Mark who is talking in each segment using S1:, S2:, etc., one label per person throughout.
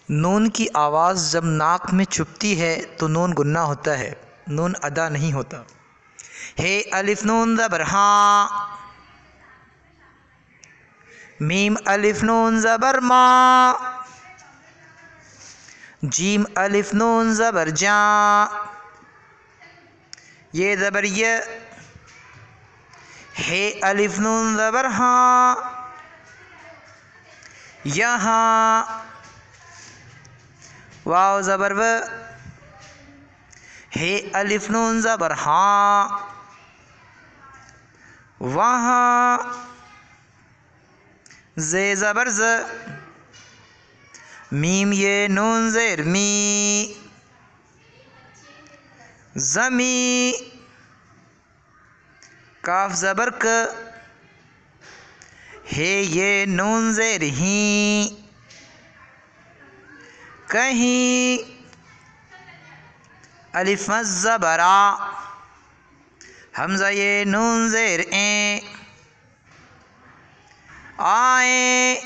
S1: नून की आवाज़ जब नाक में चुभती है तो नून गुन्ना होता है, नून अदा नहीं होता। हे अलिफ नून ज़बर हाँ, मीम अलिफ नून ज़बर मा, जीम अलिफ नून ज़बर जा, ये ज़बर य, हे अलिफ नून ज़बर हाँ, यहाँ, वाव ज़बर व, हे अलिफ नून ज़बर हाँ, वहाँ, ज़े ज़बर ज़, मीम ये नून ज़ेर मी, ज़मी, काफ ज़बर क, हे ये नून ज़ेर ही, कहीं, अलिफ ज़बर आ, हमज़ा ये नून ज़ेर ए, आए,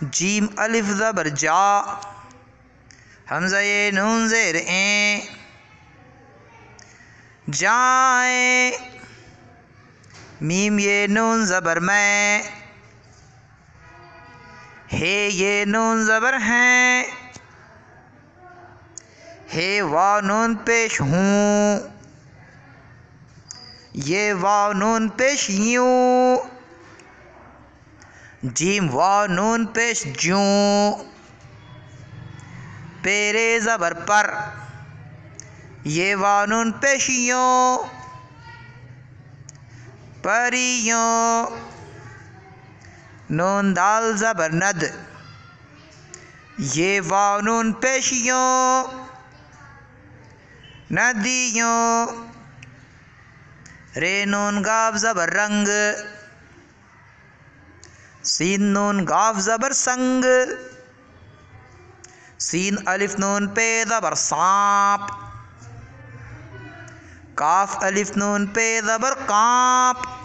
S1: जीम अलिफ ज़बर जा, हमज़ा ये नून ज़ेर ए, जाए, मीम ये नून ज़बर मैं, हे ये नून ज़बर हैं, हे वाव नून पेश हूँ, ये वाव नून पेश यूँ, जीम वाव नून पेश जूँ, पेरे ज़बर पर, ये वाव नून पेश यूँ, परियों, नून दाल ज़बर नद, ये वाव नून पेश यूँ, नदियों, रे नून गाफ ज़बर रंग, सीन नून गाफ ज़बर संग, सीन अलिफ नून पे ज़बर सांप, काफ अलिफ नून पे ज़बर काँप,